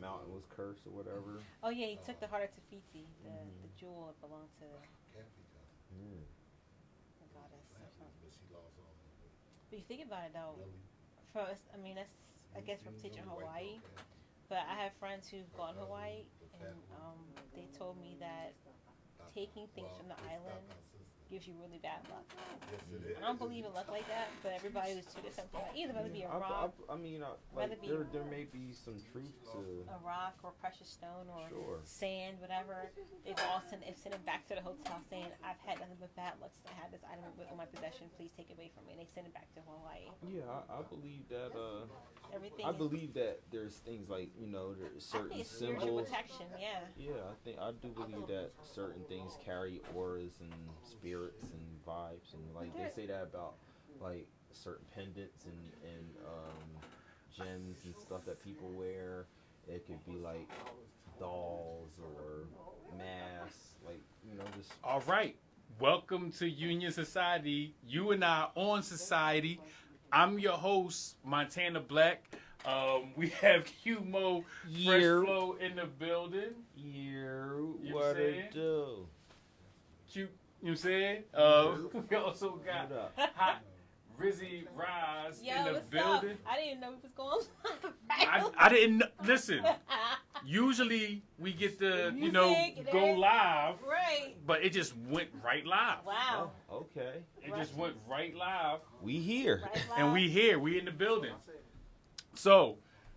mountain was cursed or whatever. Oh yeah, he took the heart of Tafiti, the jewel that belonged to Mm. the goddess. But you think about it though, for us, I mean that's I guess from teaching Hawaii. But I have friends who've gone to Hawaii, and they told me that taking things from the island gives you really bad luck. I don't believe in luck like that, but everybody who's took it something like either whether it be a rock, I mean, whether like it be there may be some truth to a rock or precious stone or sure. sand, whatever. They've all sent it back to the hotel saying, "I've had nothing but bad luck since I had this item in my possession. Please take it away from me." And they send it back to Hawaii. Yeah, I believe that. Everything. I believe that there's things like there's certain I think it's spiritual symbols. protection. Yeah. Yeah, I do believe that certain things carry auras and spirits and vibes, and like they say that about like certain pendants and gems and stuff that people wear. It could be like dolls or masks, like just. All right. Welcome to Union Society. You and I on Society. I'm your host, Montana Black. We have Humo Fresh Flow in the building. What it do? You know what I'm saying? We also got Hot Rizzy Rise in the building. Up? I didn't even know we was going I didn't know. Listen, usually we get to, go live. Right. But it just went right live. Wow. Oh, okay. It just went right live. We here. Right live. And we here. We in the building. So,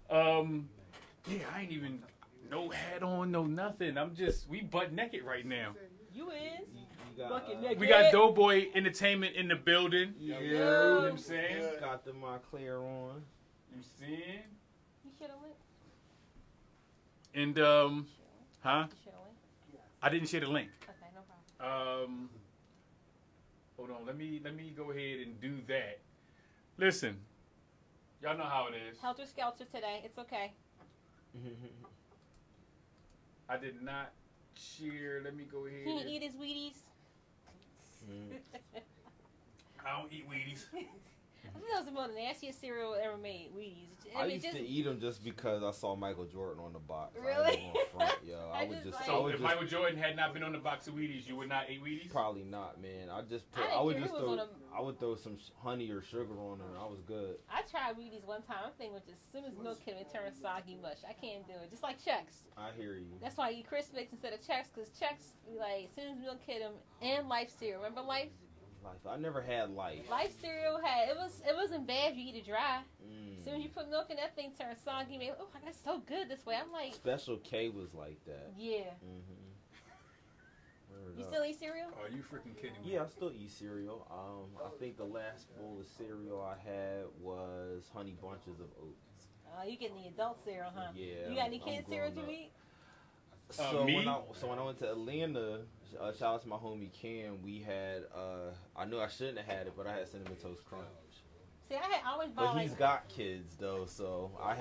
I ain't even no hat on, no nothing. We butt naked right now. You is. We got Doughboy Entertainment in the building. Yeah. You know what I'm saying? Got the Montclair on. You seeing? You should have went. And, huh? You should have went. I didn't share the link. Okay, no problem. Hold on. Let me go ahead and do that. Listen. Y'all know how it is. Helter Skelter today. It's okay. I did not share. Let me go ahead. He didn't eat his Wheaties. I don't eat Wheaties. I think that was the most nastiest cereal ever made. Wheaties. I used to eat them just because I saw Michael Jordan on the box. Really? I would just. So if Michael Jordan had not been on the box of Wheaties, you would not eat Wheaties? Probably not, man. I would throw some honey or sugar on it, and I was good. I tried Wheaties one time. I'm thinking with as soon as milk hit it turns soggy mush. I can't do it. Just like Chex. I hear you. That's why I eat Crispix instead of Chex, because Chex, like, as soon as milk hit them, and Life cereal. Remember Life? I never had Life. Life cereal it wasn't bad if you eat it dry. As soon as you put milk in, that thing turns soggy. Man, oh, that's so good this way. I'm like, Special K was like that. yeah. You still eat cereal? Are you freaking kidding me? Yeah, I still eat cereal. I think the last bowl of cereal I had was Honey Bunches of Oats. You getting the adult cereal, huh? Yeah. You got any kids cereal to eat? So when I went to Atlanta, shout out to my homie Cam, we had I knew I shouldn't have had it, but I had Cinnamon Toast Crunch. See, I always buy But he's got kids though, so I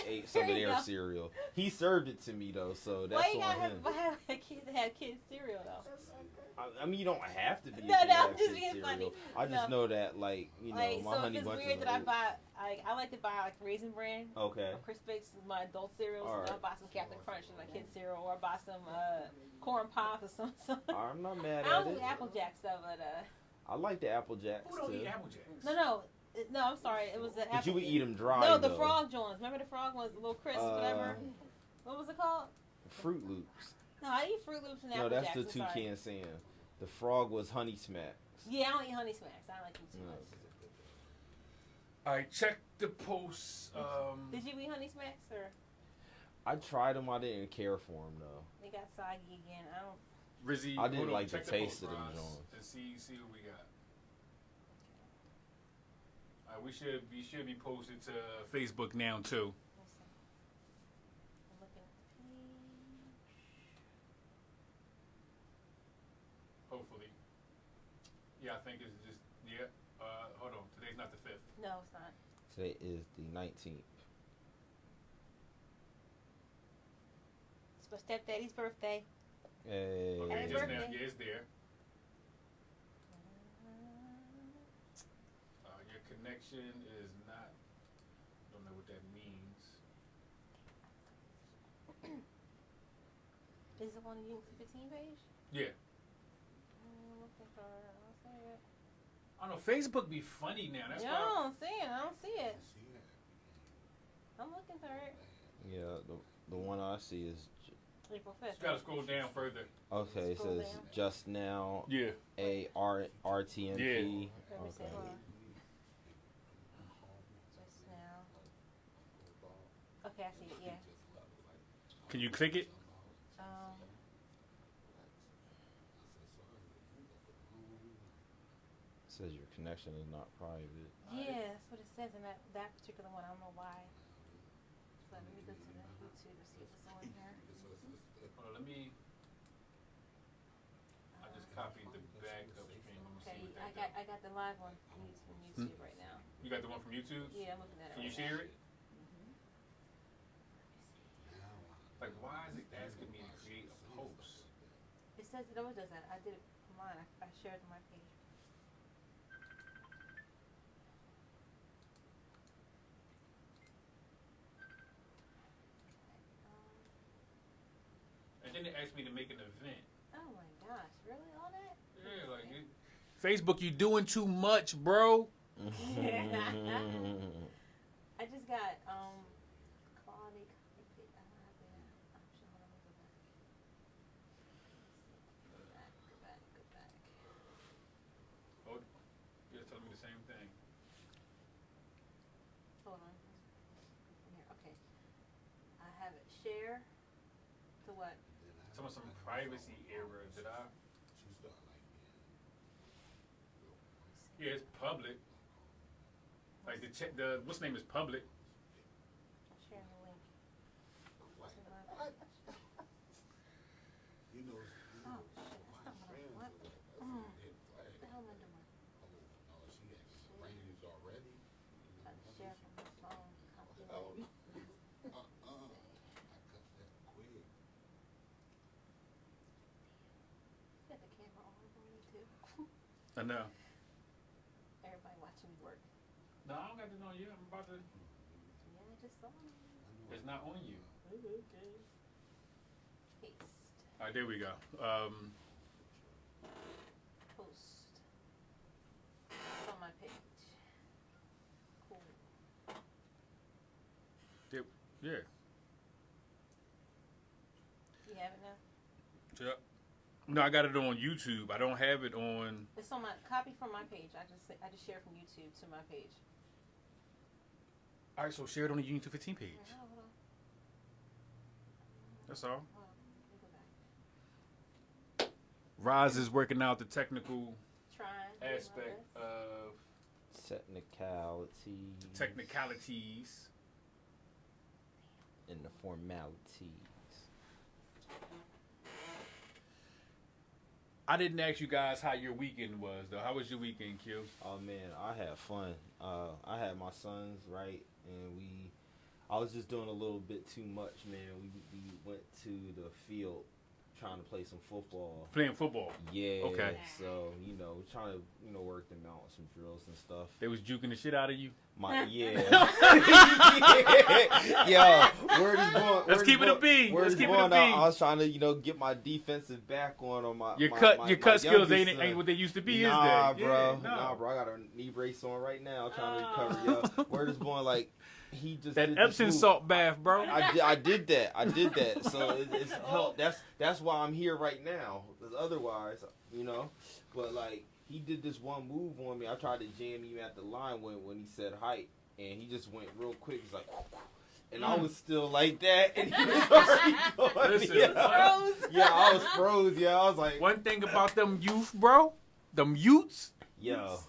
ate some of their cereal. He served it to me though, so that's on him. Why have a kid that had kids cereal though? I mean, you don't have to be. I'm just being funny. I just know that, my Honey Bunches. So it's weird that I buy, I like to buy like Raisin Bran. Okay. Or Crispix is my adult cereals. Right. I'll buy some Captain Crunch as my kids cereal, or I'll buy some Corn Pops or something. I'm not mad at it. I don't do Apple Jacks though, but I like the Apple Jacks Who don't too. eat Apple Jacks? No, I'm sorry. It was the But you would eat them dry. No, the frog joints. Remember the frog ones, the little crisp, whatever. What was it called? Fruit Loops. No, I eat Fruit Loops and Apple Jacks. Jacks. No, that's the Toucan Sam. The frog was Honey Smacks. Yeah, I don't eat Honey Smacks. I don't like them too much. All right, check the posts. Did you eat Honey Smacks or? I tried them. I didn't care for them though. They got soggy again. I don't. Rizzy, I didn't like the post, taste of them, Roz, John. and see what we got. We should be posted to Facebook now too. I'm looking at the page. Hopefully. Yeah, I think it's just hold on. Today's not the 5th. No, it's not. Today is the 19th. It's my stepdaddy's birthday. Hey. Okay, Happy just birthday. now. Yeah, it's there. Your connection is not. Don't know what that means. Is it on the Union 15 page? Yeah. I'm looking for it. I don't see it. I don't know. Facebook be funny now. That's I why. don't see it. I don't see it. I'm looking for it. Yeah, the one I see is. April 5th. You gotta scroll down further. Okay, it Scroll says down. just now. Yeah. RTMP. Yeah. Let me Okay. see. Hold on. Just now. Okay, I see it. Yeah. Can you click it? It says your connection is not private. Yeah, that's what it says in that particular one. I don't know why. So let me go to the YouTube and see if it's on here. Hold on, let me. I just copied the backup stream. Let me Okay, see what that I got the live one from YouTube right now. You got the one from YouTube? Yeah, I'm looking at it. Can you right share now. it? Like, why is it asking me to create a post? It says it always does that. I did it for mine. I shared it on my page. And then it asked me to make an event. Oh my gosh, really? All that? Yeah, like it. Facebook, you doing too much, bro. I just got quality copy. I don't have the option. Hold on, let me go back. Go back. Oh, you're telling me the same thing. Hold on. Here, okay. I have it. Share to what? Some privacy error. Did I? Yeah, it's public. Like the what's name is public. I'm sharing the link. To my page. Oh shit, that's not what I want. What the hell am I doing? Share from my phone. Copy link. Got the camera on for me too. I know. Everybody watching me work. No, I don't got to know you. I'm about to. Yeah, I just saw it. It's not on you. Okay. Paste. All right, there we go. Post. It's on my page. Cool. Yeah. You have it now? Yep. No, I got it on YouTube. I don't have it on. It's on my copy from my page. I just shared from YouTube to my page. All right, so share it on the Union 215 page. Hold on. That's all. Hold on. Let me go back. Roz is working out the technical Trying. doing my aspect best. of technicalities. And the formalities. I didn't ask you guys how your weekend was, though. How was your weekend, Q? Oh man, I had fun. I had my sons, right, and I was just doing a little bit too much, man. We went to the field trying to play some football. Playing football. Yeah. Okay. So trying to work them out with some drills and stuff. They was juking the shit out of you. Yeah. Yo, word is going. Let's keep it a beat. Let's keep it a beat. I was trying to get my defensive back on my Your my cut skills youngest ain't what they used to be, nah, is they? bro. Yeah, Nah, bro. I got a knee brace on right now, trying to recover. Yo, word is going like he just that did Epsom this move. salt bath, bro. I did that. So it's helped. That's why I'm here right now. Because otherwise, But like he did this one move on me. I tried to jam him at the line when he said height, and he just went real quick. He's like, and I was still like that, and he was already going. Listen, Yeah, I was froze. Yeah, I was like, one thing about them youth, bro, them youths. yo.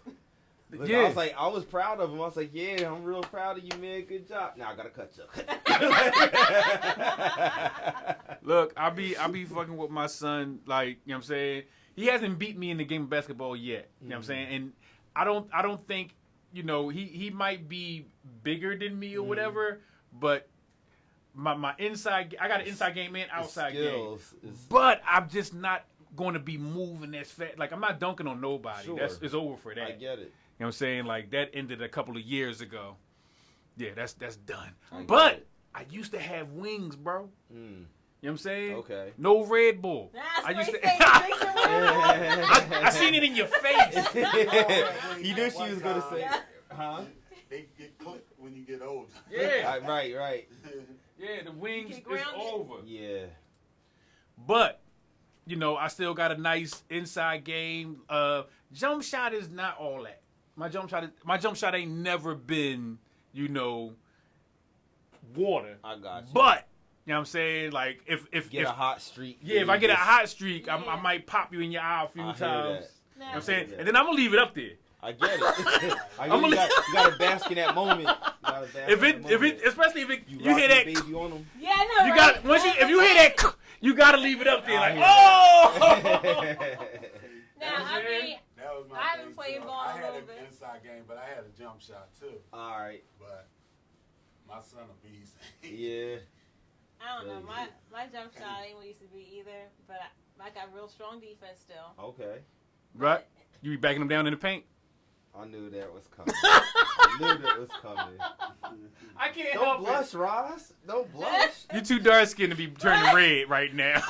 Look, Yeah. I was proud of him. I was like, yeah, I'm real proud of you, man. Good job. Now I gotta cut you. Look, I be fucking with my son, like, you know what I'm saying? He hasn't beat me in the game of basketball yet. You know what I'm saying? And I don't think, he might be bigger than me or whatever, but my inside, I got an inside game and outside game. But I'm just not going to be moving as fast. Like, I'm not dunking on nobody. Sure. It's over for that. I get it. You know what I'm saying? Like, that ended a couple of years ago. Yeah, that's done. I But I used to have wings, bro. You know what I'm saying? Okay. No Red Bull. That's I what used he to. said, drink some Red Bull. I seen it in your face. He knew she was gonna say, huh? They get clipped when you get older. Yeah. Right. Yeah, the wings is grounded. over. Yeah. But, you know, I still got a nice inside game. Jump shot is not all that. My jump shot ain't never been, you know, water. I got you. But, you know what I'm saying? Like, if Get a hot streak. yeah, if I get a hot streak, I might pop you in your eye a few I hear times. that. You know what I'm saying? that. And then I'm going to leave it up there. I get it. You got to bask in that moment. Especially if you rock hear the that, baby on them. Yeah, I know, you right? got if you hear that, you got to leave it up there. I Like, hear oh! Now, I mean, That was my I haven't thing, played too. ball I a had little an bit. inside game, but I had a jump shot too. All right. But my son a beast. Yeah. I don't know. My jump shot ain't what it used to be either, but I got real strong defense still. Okay. Right? You be backing them down in the paint? I knew that was coming. I knew that was coming. I can't Don't help blush, Ross. Don't blush. it. You're too dark skinned to be turning red right now.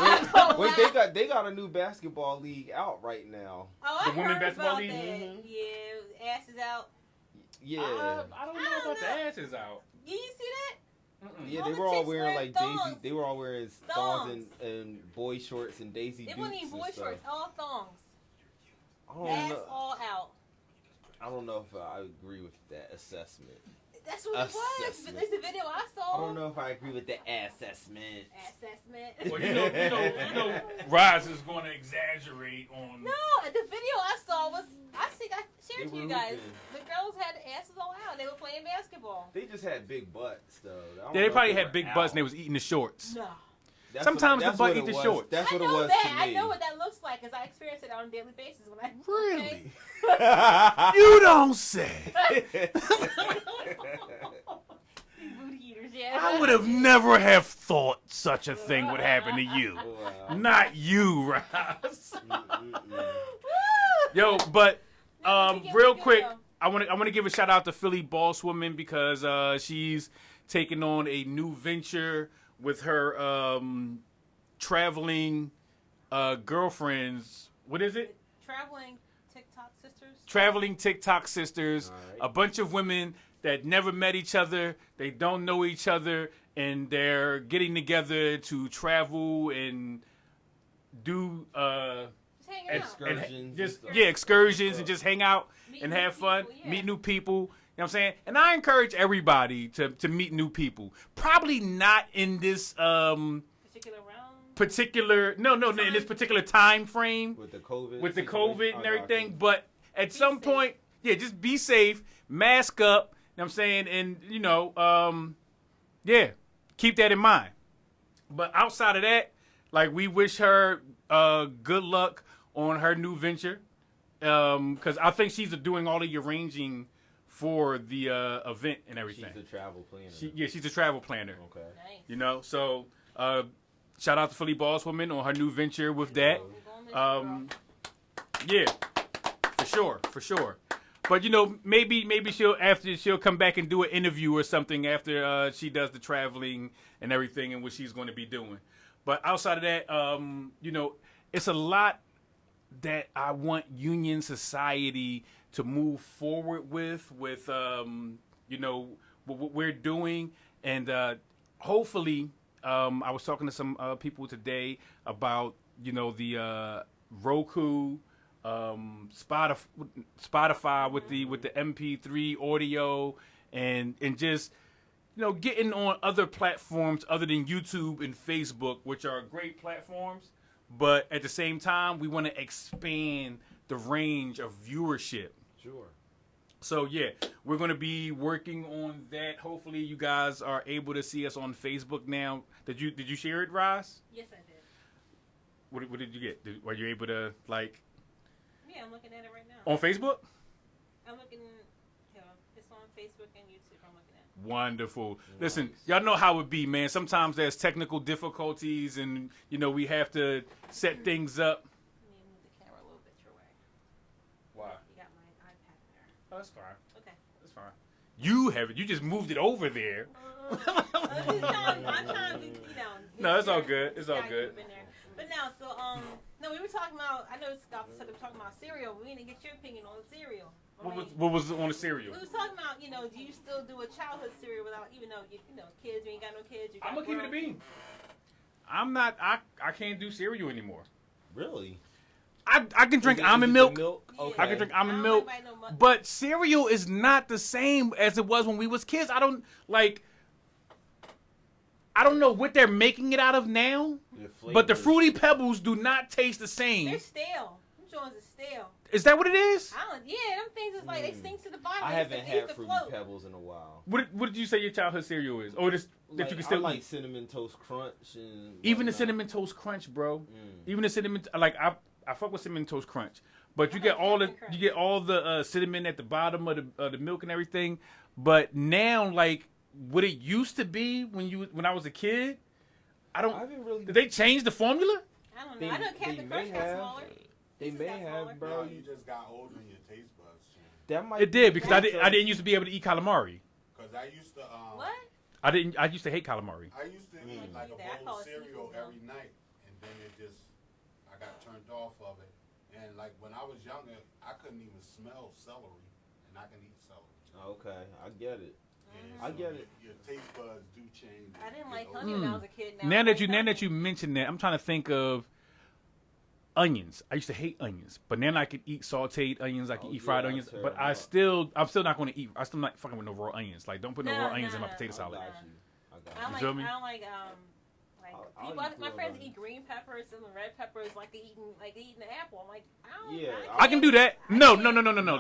Wait, they got a new basketball league out right now. Oh, I The women heard basketball about league? that. Mhm. Yeah, asses out. Yeah. I don't know about the asses out. You see that? Yeah, all they the were all chicks wearing wear like thongs. Daisy. They were all wearing thongs and boy shorts and Daisy It Dukes wasn't even and boy stuff. shorts, all thongs. I don't Ass know. all out. I don't know if I agree with that assessment. That's what it was. Assessment. It's the video I I saw. don't know if I agree with the assessment. Assessment. Well, you know, Rise is going to exaggerate on. No, the video I saw was I shared They to you were guys. hooping. The girls had asses all out. They were playing basketball. They just had big butts, though. I don't Yeah, know they probably if had were big out. butts and they was eating the shorts. No. That's Sometimes what, the butt what eat it the was. shorts. That's what I it know was that. to me. I know what that looks like because I experience it on a daily basis when I Really? You don't say. Booty eaters, yeah. I would have never have thought such a thing would happen to you. Wow. Not you, Rise. Mm-mm-mm. Yo, but real quick, Video. I want to give a shout out to Philly Boss Woman because she's taking on a new venture with her traveling girlfriends. What is it? Traveling TikTok sisters. Traveling TikTok sisters. All right. A bunch of women that never met each other. They don't know each other, and they're getting together to travel and do Just hanging out. Excursions. just and stuff. excursions and just hang out Meet and new have fun, people, yeah. meet new people. You know what I'm saying? And I encourage everybody to meet new people. Probably not in this Particular round. in this particular time frame With the COVID. with the situation. COVID I and got everything. you. But at some safe. point, yeah, just be safe, mask up. You know what I'm saying? And you know, yeah, keep that in mind. But outside of that, like we wish her good luck on her new venture. Because I think she's doing all the arranging for the event and everything. She's a travel planner. She's a travel planner. Okay. Nice. You know, so shout out to Philly Boss Woman on her new venture with that. We're gonna miss you, girl. Yeah, for sure. But you know, maybe she'll come back and do an interview or something after she does the traveling and everything and what she's going to be doing. But outside of that, you know, it's a lot that I want Union Society to move forward with you know, what we're doing. And hopefully, I was talking to some people today about, you know, the Roku, Spotify with the MP3 audio and just, you know, getting on other platforms other than YouTube and Facebook, which are great platforms. But at the same time, we want to expand the range of viewership. Sure. So yeah, we're going to be working on that. Hopefully, you guys are able to see us on Facebook now. Did you share it, Roz? Yes, I did. What did you get? Were you able to like Yeah, I'm looking at it right now. on Facebook? I'm looking. You know, it's on Facebook and YouTube. I'm looking at. Wonderful. Listen, y'all know how it be, man. Sometimes there's technical difficulties, and you know we have to set things up. Let me move the camera a little bit your way. Why? You got my iPad there. Oh, that's fine. Okay. That's fine. You have it. You just moved it over there. I'm trying to, you know, No, it's all good. It's all Yeah, good. you've been there. But now, so no, we were talking about. I know Scott said we were talking about cereal. But we didn't get your opinion on cereal. What was on the cereal? We was talking about, do you still do a childhood cereal without, even though kids, you ain't got no kids. You got I'm gonna keep it a bean. I'm not. I can't do cereal anymore. Really? I can drink almond milk. Okay. I can drink almond milk. But cereal is not the same as it was when we was kids. I don't know what they're making it out of now. But the Fruity Pebbles do not taste the same. They're stale. Them joints are stale. Is that what it is? Yeah, them things is like they stink to the bottom. I haven't had Fruity Pebbles in a while. What did you say your childhood cereal is? Or this that you can still I like eat? Cinnamon Toast Crunch and Even the Cinnamon Toast Crunch, bro. Even the cinnamon I fuck with Cinnamon Toast Crunch, but you get all the cinnamon at the bottom of the milk and everything. But now, like what it used to be when I was a kid, I haven't really. Did they change the formula? I don't know. I know Captain Crunch got smaller. They may have, bro. No, you just got older and your taste buds changed. That might. It did because I didn't used to be able to eat calamari. Because I used to. What? I used to hate calamari. I used to eat like a bowl of cereal every night, and then I got turned off of it. And like when I was younger, I couldn't even smell celery, and I can eat celery. Okay, I get it. Yeah, I get it. Your taste buds do change. I didn't like honey when I was a kid. Now that you mention that, I'm trying to think of onions. I used to hate onions, but then I could eat sauteed onions. I could eat fried onions, but I'm still not going to eat. I'm still not fucking with no raw onions. Like, don't put no raw onions in my potato salad. I don't feel me? I don't like people. My friends eat green peppers and red peppers like they eating an apple. I'm like, I can do that. No.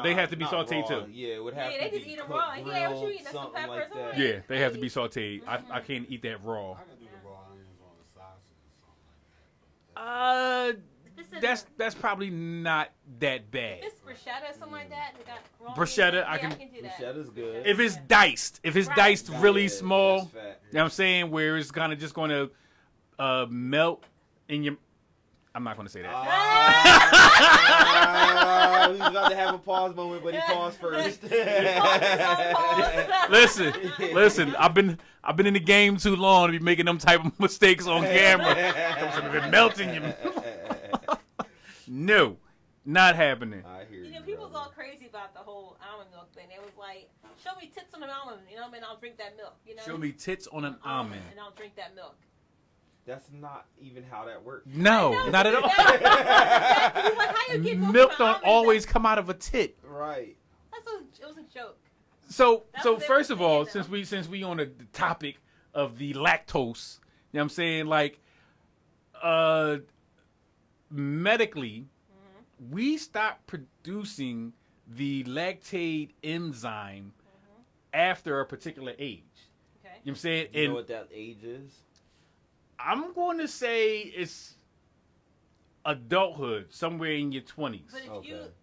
They have to be sauteed raw. too. Yeah, it would have to they be just eat them raw. Yeah, what you eating? That's some peppers. Like that. Yeah, they have to be sauteed. I can't eat that raw. I can do the raw onions on the sausage or something like that. That's probably not that bad. If it's bruschetta or something like that, bruschetta, I can do that. Bruschetta's good. If it's diced, really small, you know what I'm saying, where it's kind of just going to melt in your. I'm not going to say that. He's about to have a pause moment, but he paused first. Listen. I've been in the game too long to be making them type of mistakes on camera. It melting you. No, not happening. I hear you. People's all crazy about the whole almond milk thing. It was like, show me tits on an almond, and I'll drink that milk. Show me tits on an almond, and I'll drink that milk. That's not even how that works. No, not at all. Milk don't always come out of a tit. Right. It was a joke. So first of all, since we on the topic of the lactose, you know what I'm saying, like, medically, we stopped producing the lactate enzyme after a particular age. Okay. You know what I'm saying? Do you know what that age is? I'm going to say it's adulthood, somewhere in your 20s. But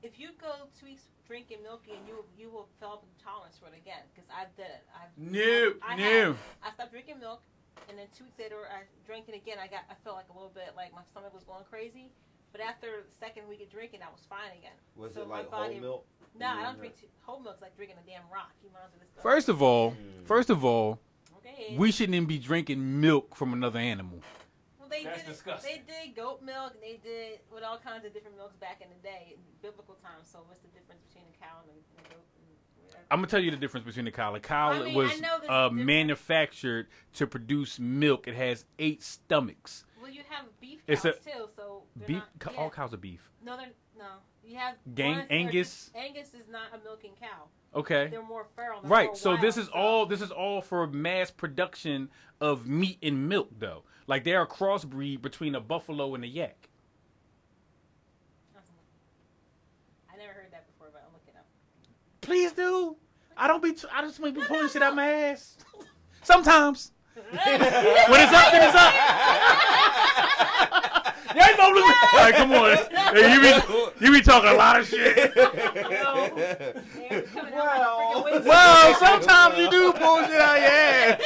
if you go 2 weeks drinking milk, and you will develop intolerance for it again, because I did it. I stopped drinking milk, and then 2 weeks later I drank it again. I felt like a little bit like my stomach was going crazy. But after the second week of drinking, I was fine again. Was it like whole milk? No, I don't drink whole milk. It's like drinking a damn rock. You might as well just First of all, we shouldn't even be drinking milk from another animal. Well, that's disgusting. They did goat milk. They did with all kinds of different milks back in the day, in biblical times. So what's the difference between a cow and a goat? I'm gonna tell you the difference between the cow. A cow was manufactured to produce milk. It has 8 stomachs. Well, you have beef cows too, so beef. All cows are beef. No. You have Angus. Angus is not a milking cow. Okay. They're more feral. Right. More so wild, this is all for mass production of meat and milk, though. Like they're a crossbreed between a buffalo and a yak. I never heard that before, but I'll look it up. Please do. I just be pulling shit out my ass. Sometimes. When it's up, then it's up. You ain't gonna listen. All right, come on. Hey, you be talking a lot of shit. Well, sometimes you do pull shit out your ass.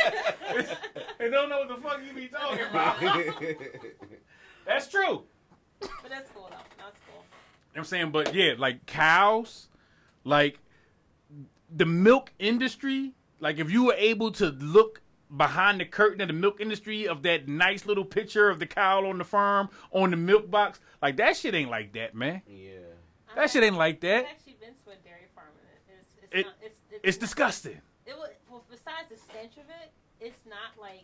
And don't know what the fuck you be talking about. That's true. But that's cool, though. That's cool. You know what I'm saying? But yeah, like cows, like the milk industry, like if you were able to look behind the curtain of the milk industry of that nice little picture of the cow on the farm on the milk box. Like, that shit ain't like that, man. Yeah. That shit ain't like that. I've actually been to a dairy farm, and It's disgusting. Well, besides the stench of it, it's not like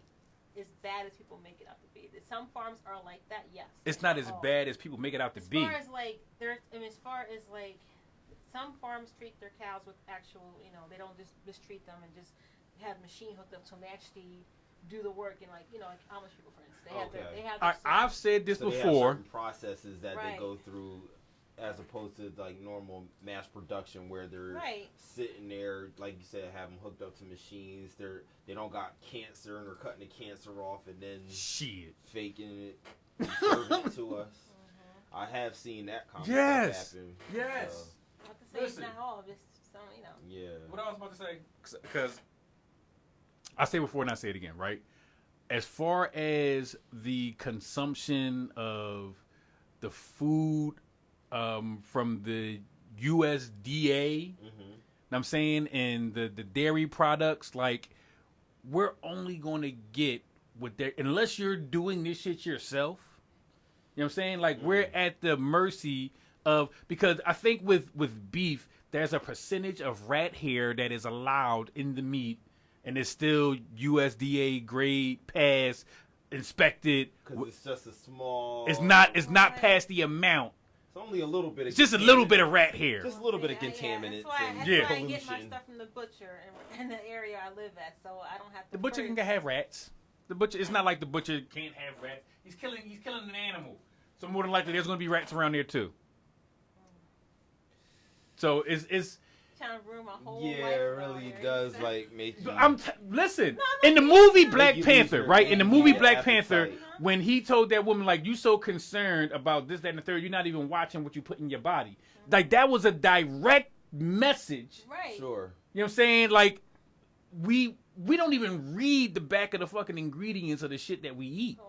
as bad as people make it out to be. Some farms are like that, yes. It's not as bad as people make it out to be. As far as like, some farms treat their cows with actual, they don't just mistreat them and just have machine hooked up to them. They actually do the work, and like Amish people, for instance, they have. I've said this so before. They have certain processes that right. they go through, as opposed to like normal mass production where they're right. sitting there, like you said, have them hooked up to machines. They don't got cancer and they're cutting the cancer off and then faking it and serving it to us. Mm-hmm. I have seen that kind of stuff happen. Yes. Not to say it's not all, just some, Yeah. What I was about to say, because I say before and I say it again, right? As far as the consumption of the food from the USDA, I'm saying, and the dairy products, like, we're only going to get what they're, unless you're doing this shit yourself. You know what I'm saying? Like, we're at the mercy of, because I think with beef, there's a percentage of rat hair that is allowed in the meat, and it's still USDA grade, pass, inspected. Because it's just a small. It's not past the amount. It's only a little bit. It's just a little bit of rat hair. Just a little bit of contaminants. That's why I get my stuff from the butcher in the area I live at, so I don't have to. The butcher can have rats. The butcher. It's not like the butcher can't have rats. He's killing an animal. So more than likely, there's going to be rats around there too. So it's trying to ruin my whole life. Yeah, it really does make you. Listen, in the movie Black Panther, right? In the movie Black appetite. Panther, when he told that woman, like, you so concerned about this, that, and the third, you're not even watching what you put in your body. Like, that was a direct message. Right. Sure. You know what I'm saying? Like, we don't even read the back of the fucking ingredients of the shit that we eat.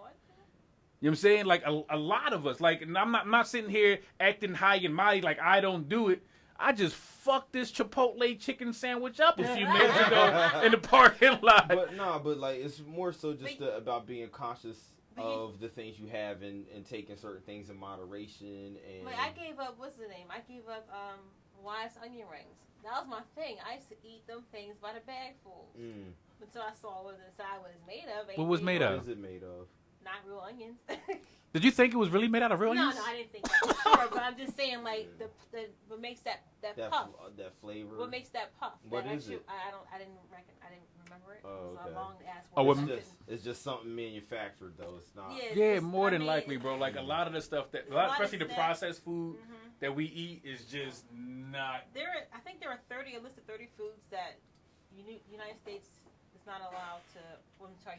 You know what I'm saying? Like, a lot of us, like, and I'm not sitting here acting high and mighty like I don't do it. I just fucked this Chipotle chicken sandwich up a few minutes ago in the parking lot. But like, it's more so just about being conscious of the things you have and taking certain things in moderation. And I gave up, what's the name? I gave up Wise onion rings. That was my thing. I used to eat them things by the bagful. Until I saw what was inside, what it's made of. What was made of? What is it made of? Not real onions. Did you think it was really made out of real onions? No, I didn't think that for sure. But I'm just saying, like, what makes that puff? That flavor. What makes that puff? What is it? I didn't remember it. Oh, okay. It was a long ass. It's just something manufactured though. It's not. Yeah, more than likely, bro. Like, a lot of the stuff especially the processed food that we eat is just not. I think there are a list of 30 foods that United States is not allowed to.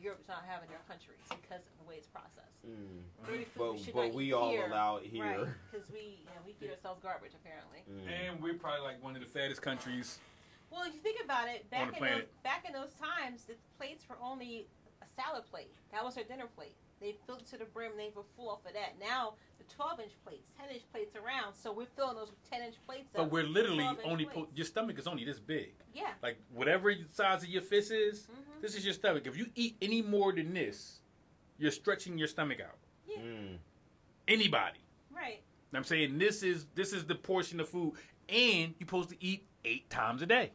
Europe is not having their countries because of the way it's processed. 30 foods but we all allow it here, right? Because we feed ourselves garbage apparently. And we're probably like one of the fattest countries. Well, if you think about it, back in those times, the plates were only a salad plate. That was their dinner plate. They filled it to the brim, and they were full off of that. Now, the 12-inch plates, 10-inch plates around, so we're filling those 10-inch plates up. But we're literally only, your stomach is only this big. Yeah. Like, whatever the size of your fist is, this is your stomach. If you eat any more than this, you're stretching your stomach out. Yeah. Anybody. Right. I'm saying this is the portion of food, and you're supposed to eat 8 times a day.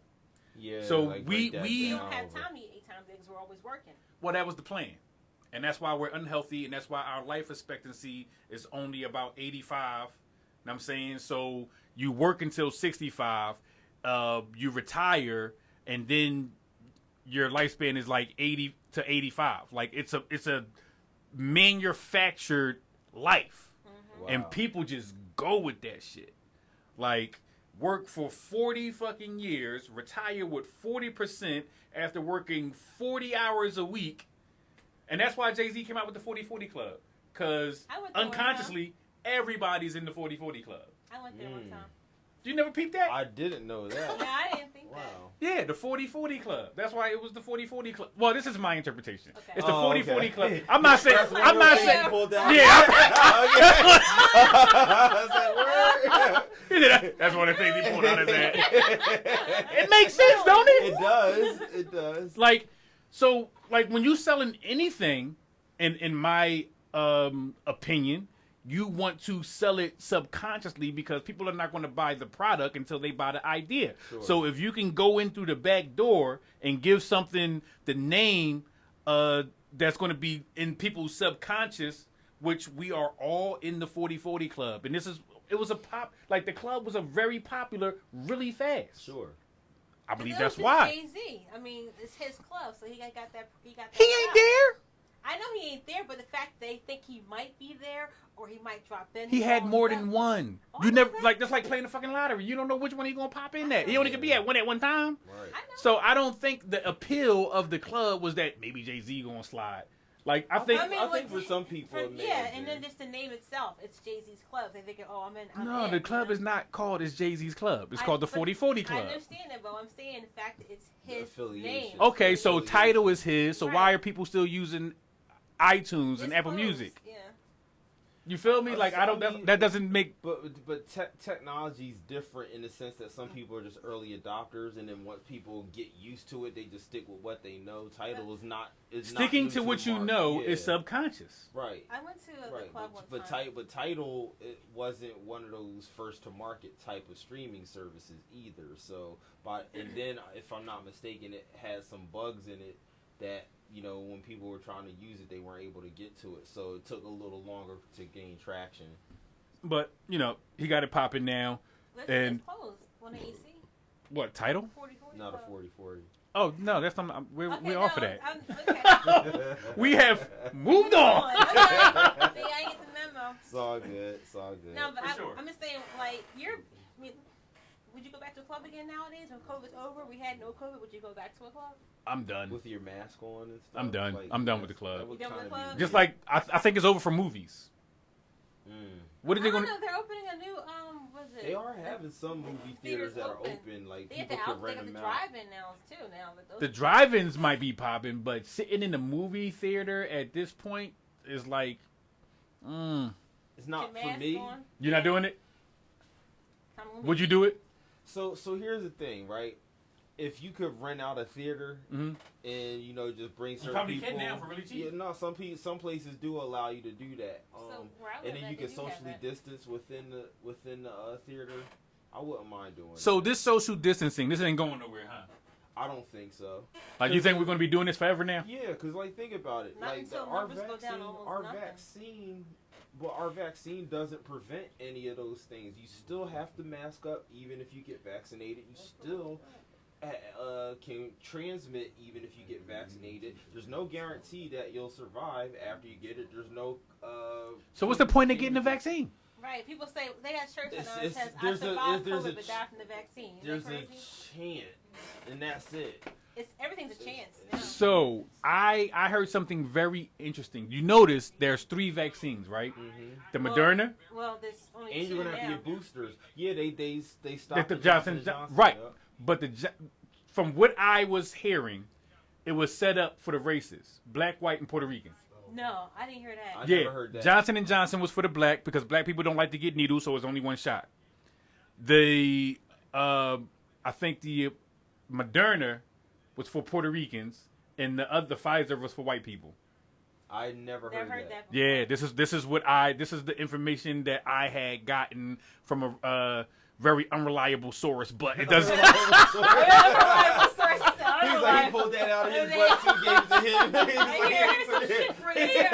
Yeah. So like we don't have time to eat 8 times a day because we're always working. Well, that was the plan. And that's why we're unhealthy, and that's why our life expectancy is only about 85. You know what I'm saying? So you work until 65, you retire, and then your lifespan is like 80 to 85. Like, it's a manufactured life. Wow. And people just go with that shit. Like, work for 40 fucking years, retire with 40% after working 40 hours a week. And that's why Jay-Z came out with the 40-40 Club. Because unconsciously, everybody's in the 40-40 Club. I went there one time. You never peeped that? I didn't know that. Yeah, I didn't think that. Yeah, the 40-40 Club. That's why it was the 40-40 Club. Well, this is my interpretation. Okay. It's the 40-40 okay. Club. I'm not saying. Yeah. Yeah. That's one of the things he pulled out his head. It makes sense, don't it? It does. It does. Like, So, like, when you selling anything, in my opinion, you want to sell it subconsciously because people are not going to buy the product until they buy the idea. Sure. So if you can go in through the back door and give something the name that's going to be in people's subconscious, which we are all in the 40/40 club, and it was a the club was a very popular really fast. Sure. I believe that's why. Jay-Z. I mean, it's his club, so he got that. He ain't there. I know he ain't there, but the fact they think he might be there or he might drop in. He had more than one. Oh, You never that's like playing the fucking lottery. You don't know which one he's gonna pop in at. He only could be at one time. Right. So I don't think the appeal of the club was that maybe Jay-Z gonna slide. Like I think for some people, it may have and been. then just the name itself, it's Jay-Z's club. They think, oh, I'm in. no, the club is not called as Jay-Z's club. It's called the 40/40 Club. I understand that, but I'm saying the fact that it's his affiliation. name. Okay, so title is his. So Right. why are people still using iTunes and It's Apple close. Music? Yeah. You feel me? Like I don't. That doesn't make. But technology is different in the sense that some people are just early adopters, and then once people get used to it, they just stick with what they know. Title is not Sticking not to what you know is subconscious. Right. I went to the club one but time. Title it wasn't one of those first to market type of streaming services either. So, and then if I'm not mistaken, it has some bugs in it that, you know, when people were trying to use it, they weren't able to get to it. So it took a little longer to gain traction. But, you know, he got it popping now. Listen, And it's closed. Want an AC? what, title? 40/40 Not a club. 40/40. Oh, no, that's not, we're off of that. Okay. We have moved on. Okay. See, I get the memo. It's all good. It's all good. No, but For sure. I'm just saying, like, would you go back to a club again nowadays when COVID's over? We had no COVID. Would you go back to a club? I'm done. With your mask on and stuff? I'm done. Like, I'm done with the club. that would You done with kinda the be club? Just weird. like, I think it's over for movies. What are I they don't going know. They're opening a new, was it? They are having some movie theaters that are open. Like, They have people can they rent got the them out. drive-in now, too. Now, but those The drive-ins might be popping, but sitting in the movie theater at this point is like, It's not Your for mask me. on. you're not doing it? Come on. Would you do it? So here's the thing, right? If you could rent out a theater Mhm. and, you know, just bring certain probably people, can now for really cheap. Yeah, no, some places do allow you to do that. So, where I live And then at, you they can do have socially that. distance within the theater. I wouldn't mind doing. So that. this social distancing, this ain't going nowhere, huh? I don't think so. Like, you think we're going to be doing this forever now? Yeah, because like think about it. Not Like until our numbers go down almost our nothing. vaccine, but our vaccine doesn't prevent any of those things. You still have to mask up even if you get vaccinated. You still can transmit even if you get vaccinated. There's no guarantee that you'll survive after you get it. There's no. So what's the point of getting the vaccine? Right. People say, they got shirts It's- on that says, I there's a- survived there's a COVID but died from the vaccine. Isn't There's that a crazy? chance, and that's it. Everything's a chance. Yeah. So I heard something very interesting. You notice there's 3 vaccines, right? The Moderna, Well, there's only And 2 you're gonna have now. to get boosters. Yeah, they stopped the the Johnson, Johnson. right? Yep. But from what I was hearing, it was set up for the races, black, white, and Puerto Rican. No, I didn't hear that. I Yeah, never heard that. Johnson & Johnson was for the black because black people don't like to get needles, so it's only one shot. The I think the Moderna was for Puerto Ricans, and the Pfizer was for white people. I never heard that. before. Yeah, this is the information that I had gotten from a very unreliable source, but it doesn't. He's like, he pulled that out of his butt, 2 games to him. Here's some shit for you.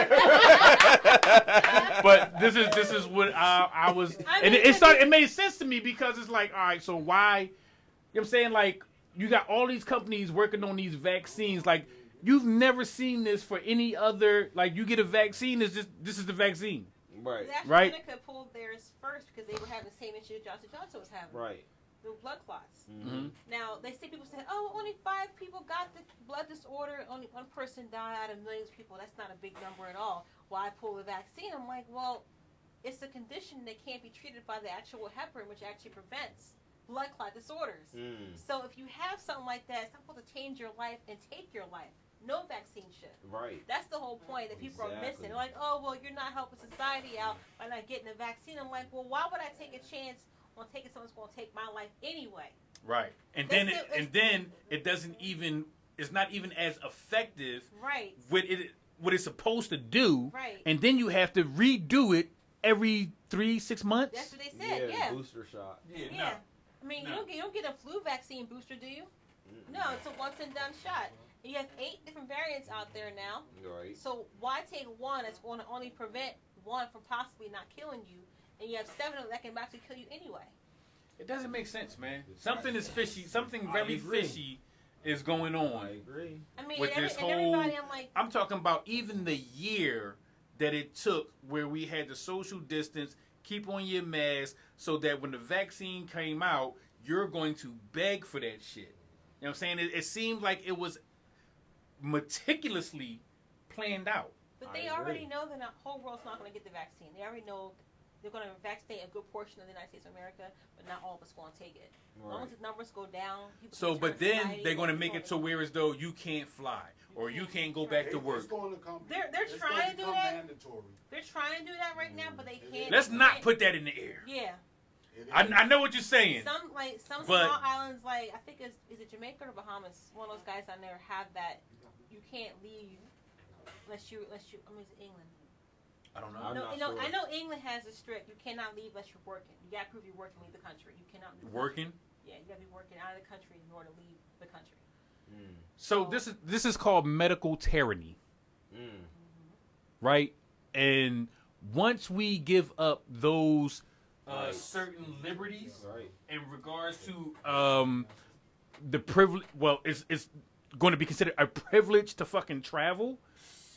But this is what I was, and it made sense to me because it's like, all right, so why? You know what I'm saying? Like, you got all these companies working on these vaccines. Like, you've never seen this for any other. Like, you get a vaccine, this is the vaccine. Right. Right. AstraZeneca pulled theirs first because they were having the same issue Johnson Johnson was having. Right. The blood clots. Mm-hmm. Now, they see people say, oh, only 5 people got the blood disorder. Only 1 person died out of millions of people. That's not a big number at all. Why pull the vaccine? I'm like, well, it's a condition that can't be treated by the actual heparin, which actually prevents blood clot disorders. So if you have something like that, it's not supposed to change your life and take your life. No vaccine should. Right. That's the whole point that people are missing. Exactly. They're like, oh, well, you're not helping society out by not getting a vaccine. I'm like, well, why would I take a chance on taking someone who's going to take my life anyway? Right. And then it doesn't even is not even as effective Right. with it what it's supposed to do. Right. And then you have to redo it every 3-6 months. That's what they said. Yeah. Booster shot. Yeah. I mean, you don't get a flu vaccine booster, do you? No, it's a once and done shot. And you have 8 different variants out there now. Right. So why take one that's going to only prevent one from possibly not killing you, and you have 7 of them that can actually kill you anyway? It doesn't make sense, man. Something is fishy. Something very fishy is going on. I agree. I mean, With and this everybody, I'm like, I'm talking about even the year that it took where we had the social distance, keep on your mask, so that when the vaccine came out, you're going to beg for that shit. You know what I'm saying? It seemed like it was meticulously planned out. but they already know that the whole world's not going to get the vaccine. They already know they're going to vaccinate a good portion of the United States of America, but not all of us going to take it. As long as the numbers go down, people So, can but return to then society, they're going to and make it to where as though you can't fly or you can't go back to work. It's going to come, They're it's trying to do become that. mandatory. They're trying to do that right now, but they can't. Let's they not can't- put that in the air. Yeah. It is. I know what you're saying. Some But- small islands, like I think is it Jamaica or Bahamas? One of those guys down there have that. You can't leave unless you. I mean, it's England. I don't know. I'm not No, sure. I know England has a strict. You cannot leave unless you're working. You got to prove you're working to leave the country. You cannot leave. the Working. country. Yeah, you got to be working out of the country in order to leave the country. So this is called medical tyranny, right? And once we give up those Right. certain liberties Right. in regards to the privilege, well, it's going to be considered a privilege to fucking travel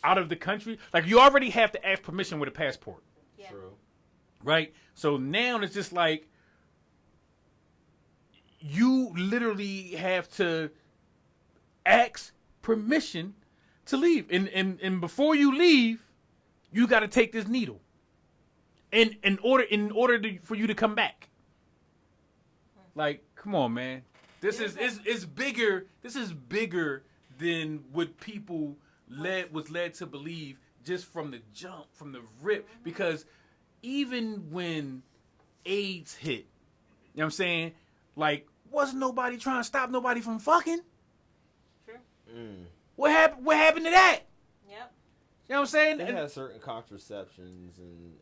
out of the country. Like you already have to ask permission with a passport, Yeah. True. right? So now it's just like you literally have to ask permission to leave, and before you leave, you got to take this needle, and in order for you to come back. Like, come on, man. This is bigger. This is bigger than what people was led to believe just from the jump, from the rip. Because even when AIDS hit, you know what I'm saying? Like, wasn't nobody trying to stop nobody from fucking? True. What happened to that? Yep. You know what I'm saying? They had certain contraceptions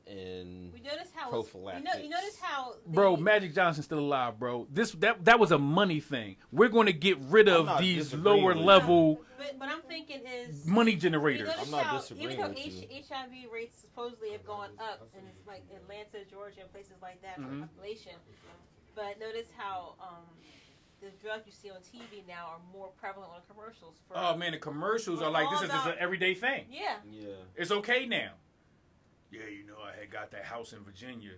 and We notice how prophylactics. you notice how Bro, Magic Johnson's still alive, bro. That was a money thing. We're going to get rid I'm of not these disagreeing lower with you. level But I'm thinking is money you generators. notice I'm not how disagreeing even though with you. HIV rates supposedly have gone up in like Atlanta, Georgia, and places like that for the population, but notice how the drugs you see on TV now are more prevalent on commercials. For, Oh man, the commercials are Well, like all this is just an about- everyday thing. Yeah. Yeah. It's okay now. Yeah, you know I had got that house in Virginia.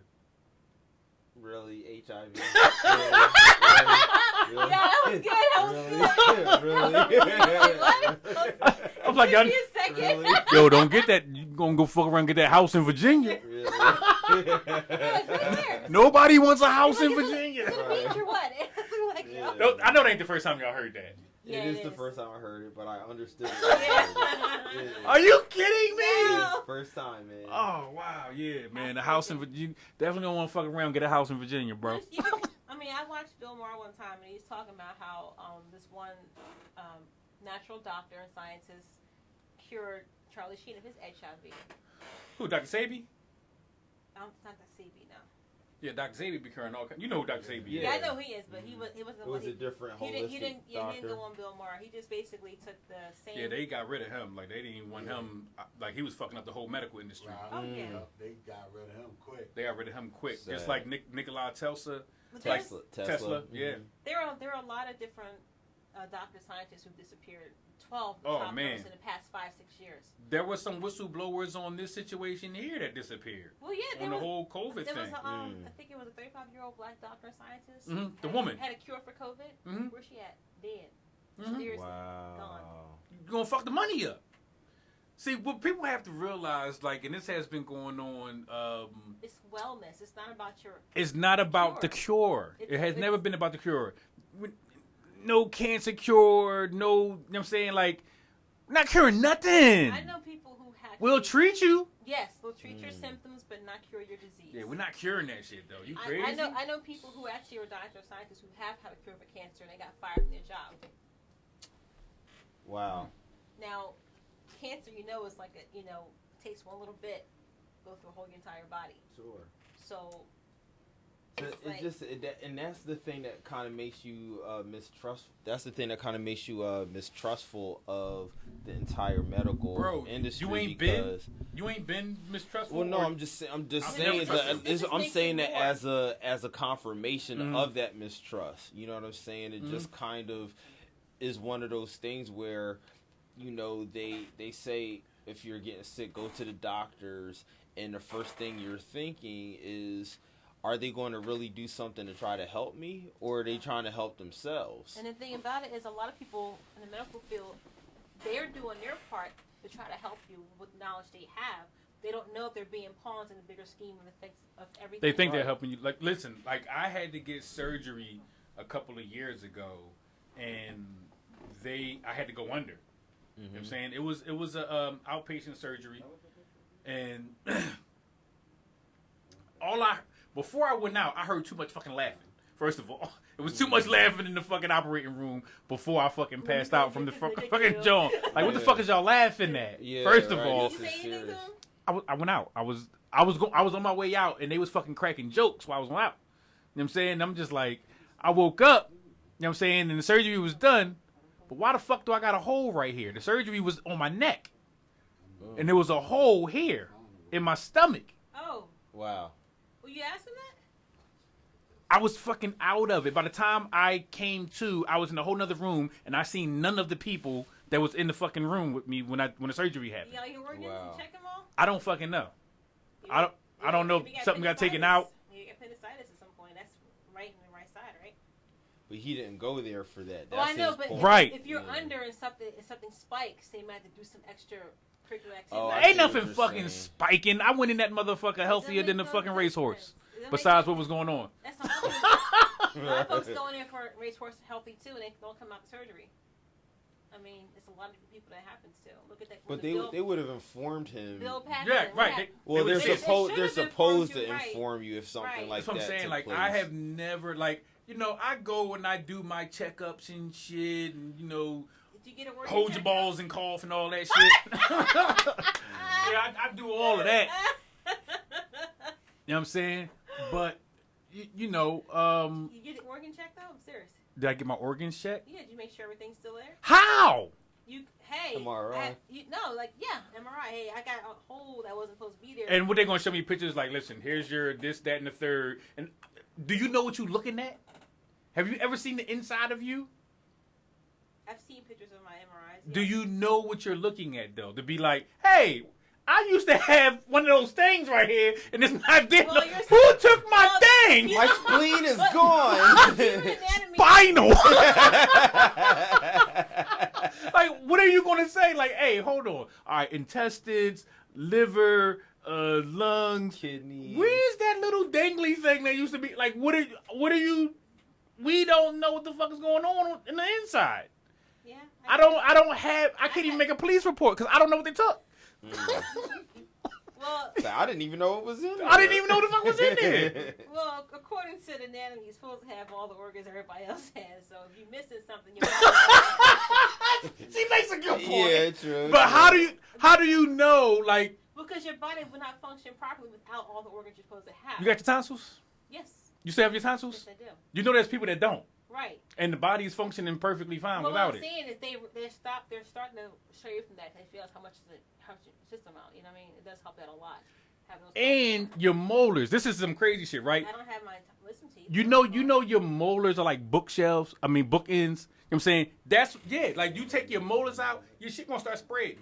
Really, HIV. Yeah, that was good. That was Really? good. Really? I'm like, y'all, Give me a second. Really? yo, don't get that. You gonna go fuck around and get that house in Virginia? Really? Nobody wants a house in Is Virginia. it a beach or what? Like, Yeah. No, I know that ain't the first time y'all heard that. Yeah, It is it the is. first time I heard it, but I understood it. Yeah. Are you kidding me? No. First time, man. Oh wow, yeah, man. The house in Virginia. Definitely don't want to fuck around and get a house in Virginia, bro. I mean, I watched Bill Maher one time, and he was talking about how this one natural doctor and scientist cured Charlie Sheen of his HIV. Who, Dr. Sabi? Not that CB, no. Yeah, Dr. Sabi be curing all kinds. You know who Dr. Sabi is. Yeah, I know he is, but he wasn't. It was a different holistic he didn't doctor. go on Bill Maher. He just basically took the same. Yeah, they got rid of him. Like, they didn't even want him. Like, he was fucking up the whole medical industry. Oh, yeah. They got rid of him quick. They got rid of him quick. Sad. Just like Nikola Tesla. But Like there's- Tesla, yeah. there are a lot of different doctor scientists who disappeared. 12 Oh, top man. in the past 5-6 years. There was some whistleblowers on this situation here that disappeared. Well, yeah, On there the was. whole COVID There was thing. I think it was a 35-year-old black doctor scientist. Mhm, the had- woman. had a cure for COVID. Mhm. Where's she at? Dead. Mhm. Seriously, Wow. gone. You're going to fuck the money up. See, what people have to realize, like, and this has been going on, It's wellness. It's not about your. it's not about the cure. It has never been about the cure. No cancer cure, no, you know what I'm saying? Like, not curing nothing. I know people who have. We'll treat you. Yes, they'll treat your symptoms, but not cure your disease. Yeah, we're not curing that shit, though. You crazy? I know people who actually are doctors or scientists who have had a cure for cancer and they got fired from their job. Wow. Now, cancer, you know, is like a, you know, takes one little bit, go through a whole entire body. Sure. So. And that's the thing that kind of makes you mistrustful. That's the thing that kind of makes you mistrustful of the entire medical industry. You ain't been mistrustful. Well, no, I'm just saying that as a confirmation of that mistrust. You know what I'm saying? It just kind of is one of those things where, you know, they say if you're getting sick, go to the doctors, and the first thing you're thinking is, are they going to really do something to try to help me, or are they trying to help themselves? And the thing about it is, a lot of people in the medical field, they're doing their part to try to help you with knowledge they have. They don't know if they're being pawns in the bigger scheme of effects of everything. They think they're helping you. Like, listen, like I had to get surgery a couple of years ago, and I had to go under. You know what I'm saying? It was a outpatient surgery, and before I went out, I heard too much fucking laughing. First of all, it was too much laughing in the fucking operating room before I fucking passed out from the fucking joint. Like, what the fuck is y'all laughing at? Yeah, First of right. all, I went out. I was on my way out, and they was fucking cracking jokes while I was out. You know what I'm saying? I'm just like, I woke up. You know what I'm saying? And the surgery was done. But why the fuck do I got a hole right here? The surgery was on my neck, and there was a hole here in my stomach. Oh. Wow. Were you asking that? I was fucking out of it. By the time I came to, I was in a whole nother room, and I seen none of the people that was in the fucking room with me when the surgery happened. You got your organs and check them all? I don't fucking know. I don't know if something got taken out. You got appendicitis at some point. That's right in the right side, right? But he didn't go there for that. Well, I know, but if you're under and something spikes, they might have to do some extracurricular activity. Oh, ain't nothing fucking spiking. I went in that motherfucker healthier than the fucking racehorse. Besides what was going on. That's the whole thing. A lot of folks go in there for racehorse healthy too, and they don't come out of surgery. I mean, it's a lot of people that happens to. Look at that. But they would have informed him. Bill Paxton. Yeah, right. They're supposed to inform you if something like that. That's what I'm saying. Like, place. I have never, like, you know, I go and I do my checkups and shit, and you know, did you get a hold your balls and cough and all that shit. Yeah, I do all of that. You know what I'm saying? But you know, you get an organ check though? I'm serious. Did I get my organs checked? Yeah, did you make sure everything's still there? How? MRI. MRI. Hey, I got a hole that wasn't supposed to be there. And what they gonna show me pictures like, listen, here's your this, that, and the third. And do you know what you looking at? Have you ever seen the inside of you? I've seen pictures of my MRIs. Yeah. Do you know what you're looking at though? To be like, hey, I used to have one of those things right here, and it's not there. Well, who took my thing? My spleen is gone. Spinal. Like, what are you going to say? Like, hey, hold on. All right, intestines, liver, lungs, kidneys. Where's that little dangly thing that used to be? Like, what are you? We don't know what the fuck is going on in the inside. Yeah. I can't even make a police report because I don't know what they took. Well, I didn't even know it was in there. I didn't even know the fuck was in there. Well, according to the anatomy, you're supposed to have all the organs everybody else has. So if you're missing something, She makes a good point. Yeah, true. But how do you know? Like, because your body will not function properly without all the organs you're supposed to have. You got your tonsils? Yes. You still have your tonsils? Yes, I do. You know, there's people that don't. Right. And the body is functioning perfectly fine well, without what I'm saying is they're starting to show you from that because they realize how much helps your system out. You know what I mean? It does help that a lot. And your molars. This is some crazy shit, right? I don't have my wisdom teeth. You know your molars are like bookshelves. I mean bookends. You know what I'm saying? That's like you take your molars out, your shit gonna start spreading.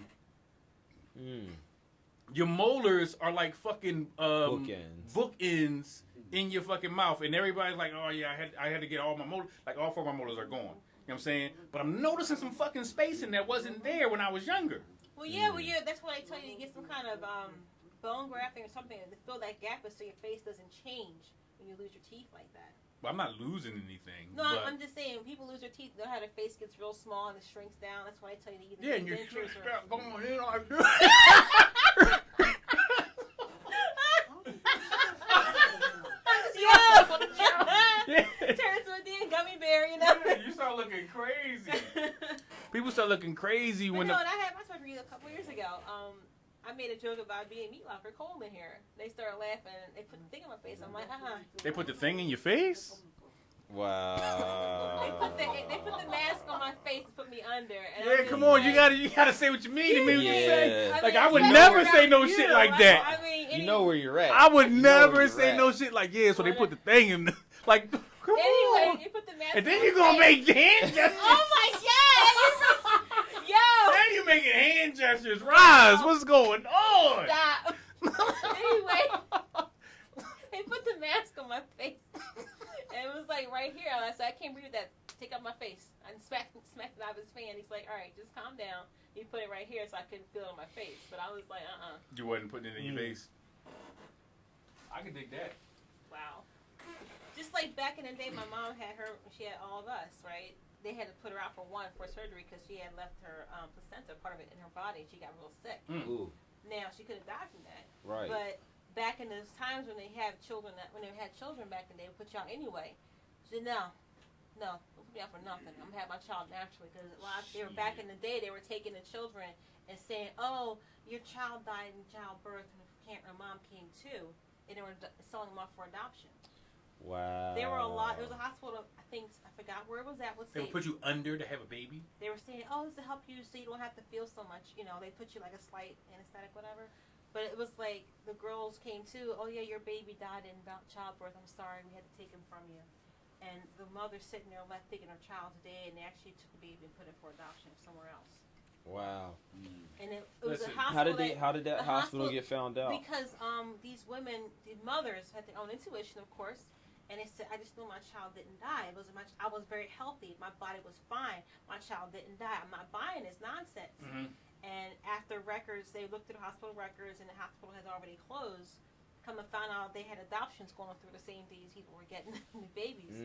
Your molars are like fucking bookends in your fucking mouth, and everybody's like, oh yeah, I had to get all my molars, like all 4 of my molars are gone. You know what I'm saying? But I'm noticing some fucking spacing that wasn't there when I was younger. Well, yeah, that's why they tell you to get some kind of bone grafting or something to fill that gap so your face doesn't change when you lose your teeth like that. Well, I'm not losing anything. No, I'm just saying, when people lose their teeth, you know how their face gets real small and it shrinks down. That's why I tell you to either and your dentures going in like this. Turn into a damn gummy bear, you know? You start looking crazy. People start looking crazy But when no, and I had my surgery a couple years ago. I made a joke about being meat locker cold in here. They started laughing. They put the thing on my face. I'm like, they put the thing in your face. Wow. They put the mask on my face to put me under. And Yeah, come on, you gotta say what you mean to me. What you Yeah. say. I Like mean, I would it's never better say no about shit you. like that. I mean, You know where you're at. I would You know where never you're say at. no shit like yeah. So they put the thing in, like come Anyway, on. you put the mask And then on you my gonna face. make hand gestures. Oh my god! Yo! Now you making hand gestures. Rise, what's going on? Stop. Anyway, they put the mask on my face. And it was like right here. I said, I can't breathe with that. Take out my face. I smacked it out of his fan. He's like, all right, just calm down. He put it right here so I couldn't feel it on my face. But I was like, You wasn't putting it in your face. I can dig that. Wow. Just like back in the day, my mom had she had all of us, right? They had to put her out for surgery because she had left her placenta, part of it, in her body. She got real sick. Ooh, Now, she could have died from that. right. But back in those times when they had children, when they had children back in the day, they would put you out anyway. She said, no, don't put me out for nothing. I'm gonna have my child naturally because they were back in the day. They were taking the children and saying, oh, your child died in childbirth, and her mom came too, and they were selling them off for adoption. Wow. There were a lot. There was a hospital. I forgot where it was at. What They would state? put you under to have a baby. They were saying, oh, this to help you so you don't have to feel so much. You know, they put you like a slight anesthetic, whatever. But it was like the girls came too. Oh yeah, your baby died in childbirth. I'm sorry, we had to take him from you. And the mother's sitting there left thinking her child's dead, and they actually took the baby and put it for adoption somewhere else. Wow. And it was Listen, a hospital. How did that the hospital get found out? Because these women, the mothers, had their own intuition, of course. And they said, I just knew my child didn't die. I was very healthy. My body was fine. My child didn't die. I'm not buying this nonsense. Mm-hmm. And after records, they looked at the hospital records, and the hospital has already closed. Come and find out they had adoptions going through the same days people were getting the babies.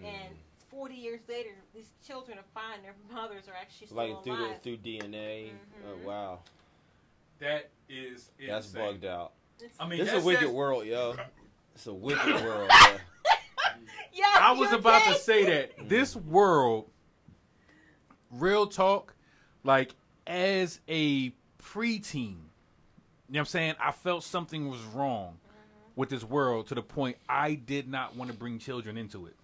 And 40 years later, these children are fine. Their mothers are actually still Like alive. through DNA. Oh, wow. That is insane. That's bugged out. I mean, This is a wicked world, yo. It's a wicked world. Yeah, I was about to say that this world, real talk, like as a preteen, you know what I'm saying? I felt something was wrong with this world to the point I did not want to bring children into it.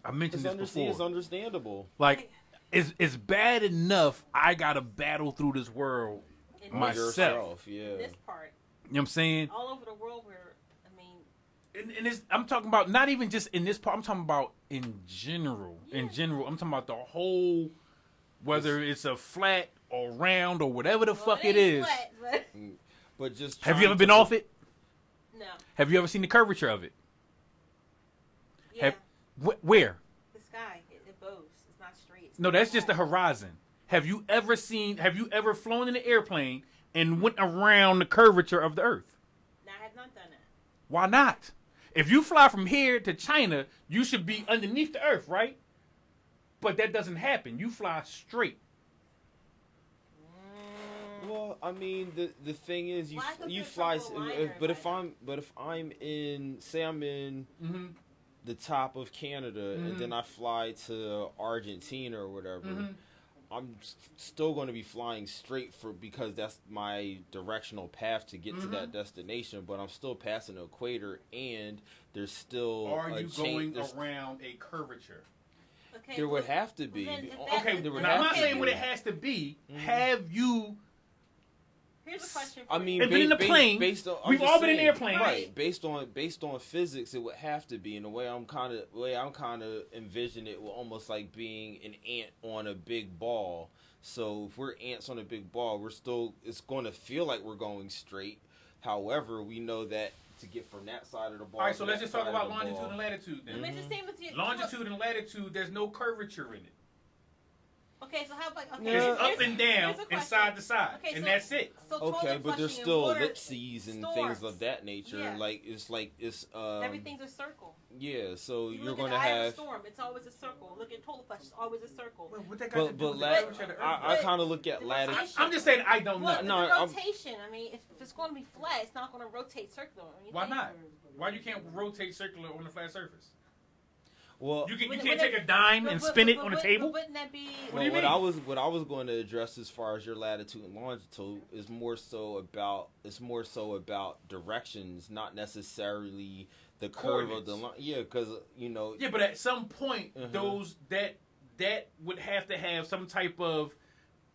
I mentioned this before. It's understandable. Like, it's bad enough I got to battle through this world myself. Yourself, yeah. This part. You know what I'm saying? All over the world where, And it's, I'm talking about not even just in this part. I'm talking about in general. Yeah. In general, I'm talking about the whole, whether it's a flat or round or whatever the fuck it is. Flat, but just have you ever been off it? No. Have you ever seen the curvature of it? Yeah. Where? The sky. It bows. It's not straight. No, that's just the horizon. Have you ever flown in an airplane and went around the curvature of the Earth? No, I have not done that. Why not? If you fly from here to China, you should be underneath the Earth, right? But that doesn't happen. You fly straight. Well, I mean, the thing is, you fly. But if I'm in, say I'm in the top of Canada, and then I fly to Argentina or whatever, I'm still going to be flying straight because that's my directional path to get to that destination. But I'm still passing the equator, and there's still. Are you going around a curvature? Okay, there would have to be. Okay, now I'm not saying what it has to be. Have you? Here's a question for I mean, you. been in a plane. We've all been in airplanes, right? Based on physics, it would have to be. And the way I'm kind of envision it, will almost like being an ant on a big ball. So if we're ants on a big ball, it's going to feel like we're going straight. However, we know that to get from that side of the ball. All right, so let's just talk about longitude and latitude then. It's the same with you. Longitude and latitude, there's no curvature in it. Okay, so how about it's up and down and side to side, okay, and so, that's it. So but there's still ellipses and storms. things of that nature. Yeah. Like it's everything's a circle. Yeah, so you're going to have a storm. It's always a circle. Look at total flush. It's always a circle. I kind of look at latitude. I'm just saying I don't know. Well, the rotation. I mean, if it's going to be flat, it's not going to rotate circular. Why not? Why you can't rotate circular on a flat surface? Well, you can't take a dime and spin it on the table. Wouldn't that be? What do you mean? What I was going to address as far as your latitude and longitude is more so about directions, not necessarily the curve of the line. Yeah, because Yeah, but at some point, those that would have to have some type of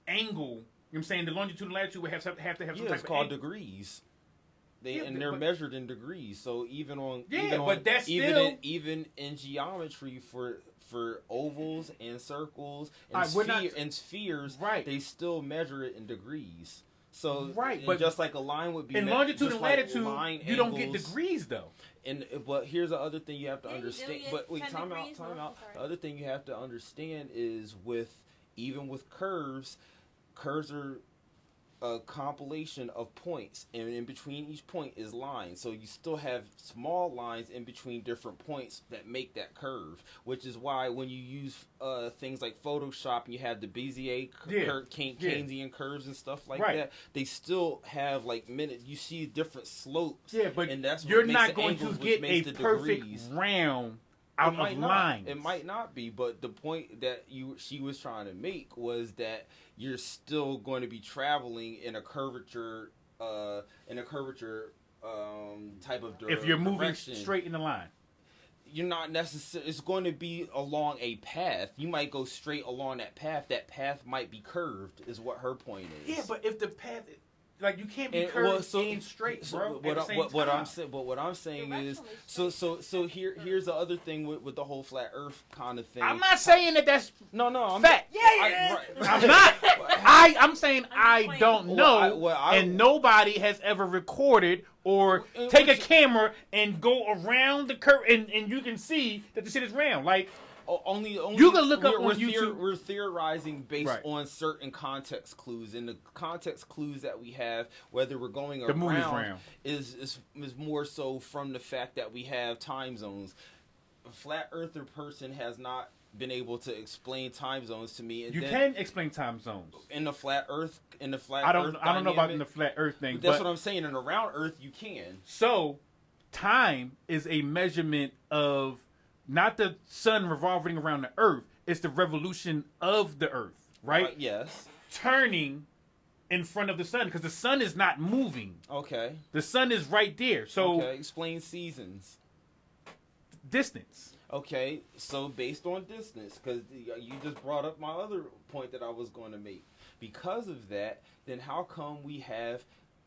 angle. You know what I'm saying? The longitude and latitude would have to have some type of angle. It's called degrees. They're measured in degrees. So even in geometry for ovals and circles and spheres, right, they still measure it in degrees. So but just like a line would be in longitude and latitude, you don't get degrees though. But here's the other thing you have to understand. But wait, time out. The other thing you have to understand is even with curves are a compilation of points, and in between each point is lines. So you still have small lines in between different points that make that curve, which is why when you use things like Photoshop and you have the Bezier Keynesian curves and stuff like that, they still have you see different slopes. Yeah, but and that's you're what not makes going angles, to get a perfect degrees. round out of lines. It might not be, but the point that she was trying to make was that you're still going to be traveling in a curvature type of direction. If you're moving straight in the line, you're not necessarily. It's going to be along a path. You might go straight along that path. That path might be curved. Is what her point is. Yeah, but if the path. Like you can't be curved and straight, bro. What I'm saying is, here's the other thing with the whole flat Earth kind of thing. I'm not saying that's fact. I'm not. I'm saying I don't know, and nobody has ever recorded or take a camera and go around the curve, and you can see that the shit is round. Like. Only you can look up on YouTube. We're theorizing based on certain context clues, and the context clues that we have, whether we're going around, is more so from the fact that we have time zones. A flat earther person has not been able to explain time zones to me. And you can explain time zones in the flat Earth. I don't know about in the flat Earth thing. That's what I'm saying. And around Earth, you can. So, time is a measurement of. Not the sun revolving around the earth. It's the revolution of the earth, right? Yes. Turning in front of the sun because the sun is not moving. Okay. The sun is right there. So explain seasons. Distance. Okay. So based on distance, because you just brought up my other point that I was going to make. Because of that, then how come we have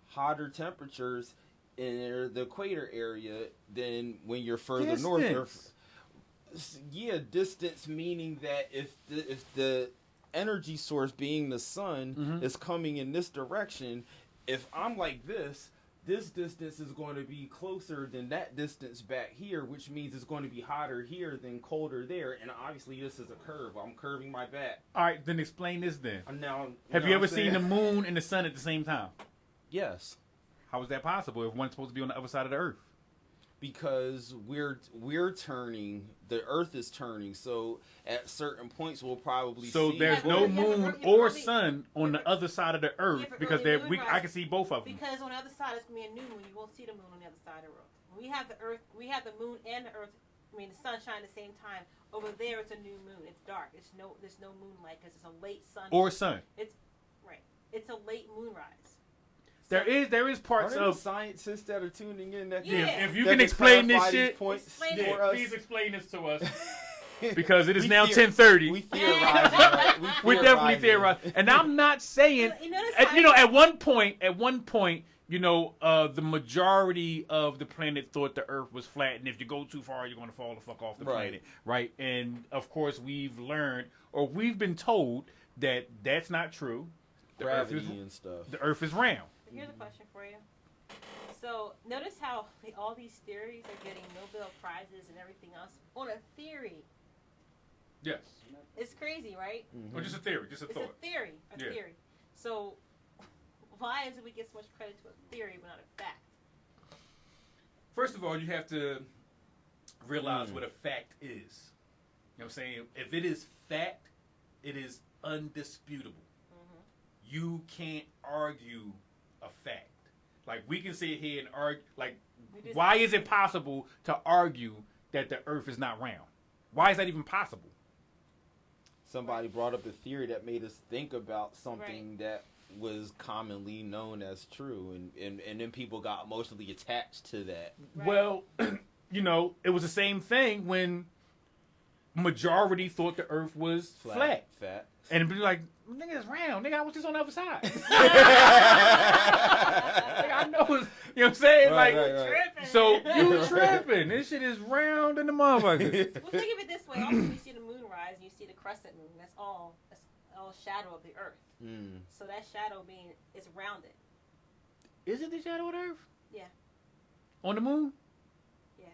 hotter temperatures in the equator area than when you're further north? Yeah, distance meaning that if the energy source being the sun is coming in this direction, if I'm like this distance is going to be closer than that distance back here, which means it's going to be hotter here than colder there, and obviously this is a curve. I'm curving my back. All right, then explain this then. Have you ever seen the moon and the sun at the same time? Yes. How is that possible if one's supposed to be on the other side of the earth? Because we're turning, the Earth is turning, so at certain points we'll probably see. There's no moon or sun on the other side of the Earth because I can see both of them. Because on the other side it's gonna be a new moon. You won't see the moon on the other side of the Earth. When we have the Earth, we have the moon and the Earth. The sun shine at the same time. Over there it's a new moon. It's dark. There's no moonlight because it's a late sun. Or sun. It's a late moonrise. There is parts of scientists that are tuning in. If you can explain this shit, please explain this to us. Because it is now 10:30. We theorize. Right? We definitely theorize. And I'm not saying, at one point, the majority of the planet thought the Earth was flat, and if you go too far, you're going to fall the fuck off the planet, right? And of course, we've learned, or we've been told that that's not true. Gravity and stuff. The Earth is round. Here's a question for you. So notice how all these theories are getting Nobel Prizes and everything else on a theory. Yes. It's crazy, right? Mm-hmm. Or just a theory, just a thought. It's a theory. So why is it we get so much credit to a theory but not a fact? First of all, you have to realize what a fact is. You know what I'm saying? If it is fact, it is undisputable. Mm-hmm. You can't argue a fact. Like, we can sit here and argue, like, why is it possible to argue that the Earth is not round? Why is that even possible? Somebody brought up a theory that made us think about something that was commonly known as true, and then people got emotionally attached to that. Right. Well, it was the same thing when majority thought the Earth was flat. And it'd be like, nigga, it's round. Nigga, I was just on the other side. Nigga, I know it's, you know what I'm saying? Right, Tripping. So you tripping. This shit is round in the motherfucker. Well, think of it this way. Often you see the moon rise and you see the crescent moon. That's all shadow of the Earth. Mm. So that shadow it's rounded. Is it the shadow of the Earth? Yeah. On the moon? Yeah.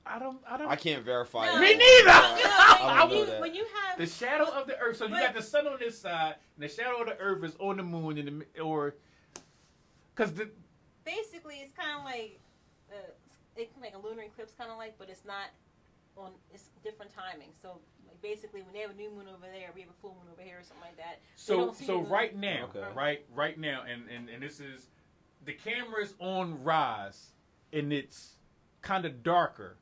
I don't. I can't verify. No. Me neither. I don't know that. When you have The shadow of the Earth. So you got the sun on this side, and the shadow of the Earth is on the moon, because basically it's kind of like it's like a lunar eclipse, kind of like, but it's not on. It's different timing. So like basically, when they have a new moon over there, we have a full moon over here, or something like that. So right now, right now, and this is the camera's on rise, and it's kind of darker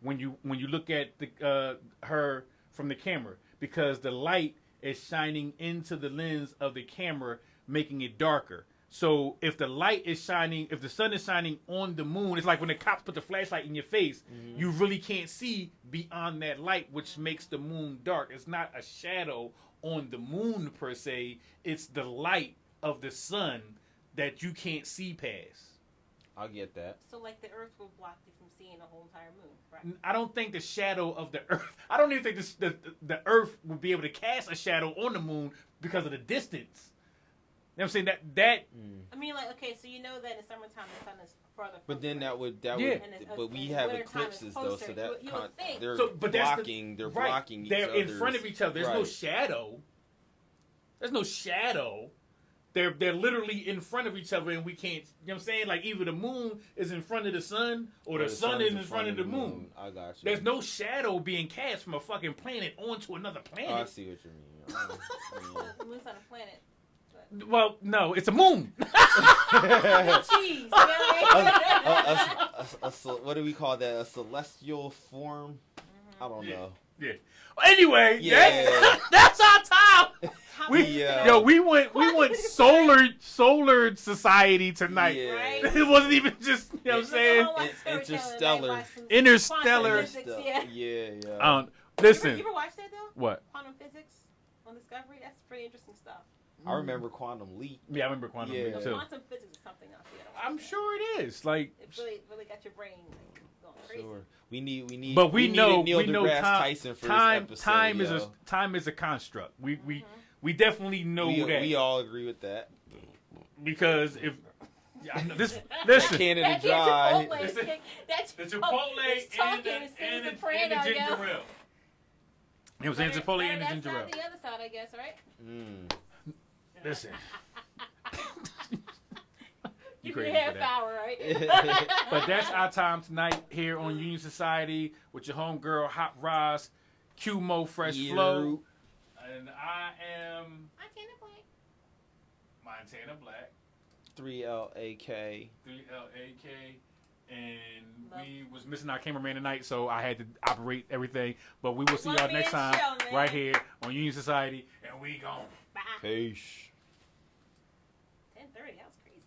when you look at the her from the camera, because the light is shining into the lens of the camera, making it darker. So if the sun is shining on the moon, it's like when the cops put the flashlight in your face, you really can't see beyond that light, which makes the moon dark. It's not a shadow on the moon per se, it's the light of the sun that you can't see past. I'll get that. So like the Earth will block you from seeing the whole entire moon, right? I don't think the shadow of the Earth, I don't even think the Earth will be able to cast a shadow on the moon because of the distance. You know what I'm saying? That I mean, like, okay, so you know that in summertime the sun is further from But then you, that would but we in have wintertime it's eclipses though, closer. so that You would think. they're but blocking. They're right. blocking each They're in other's- front of each other. There's no right. shadow. There's no shadow. They're literally in front of each other, and we can't. You know what I'm saying? Like either the moon is in front of the sun, or the sun is in front of the moon. I got you. There's no shadow being cast from a fucking planet onto another planet. Oh, I see what you mean. The moon's not a planet. Well, no, it's a moon. Cheese. What do we call that? A celestial form? I don't know. Yeah. Anyway, Yeah. that's our time. We went solar society tonight. Yeah. Right? It wasn't even just, you know what I'm saying? Interstellar. Interstellar. Yeah. Listen. You ever watched that though? What? Quantum physics on Discovery? That's pretty interesting stuff. I remember Quantum Leap. Yeah, I remember Quantum Leap too. Quantum physics is something else. I'm sure it is. Like, it really got your brain like, going crazy. Sure. We need. But we know Neil deGrasse Tyson for this episode, time is a construct. We definitely know that. We all agree with that. Because if listen, Canada Dry. The Chipotle and the ginger ale. It was in Chipotle and the ginger ale. That's the other side, I guess, right? Listen. You crazy half hour, right? But that's our time tonight here on Union Society with your homegirl Hot Roz, Q-Mo Fresh Flow. And I am Montana Black. 3LAK. And we was missing our cameraman tonight, so I had to operate everything. But we will see y'all next time right here on Union Society, and we gone. Bye. Peace.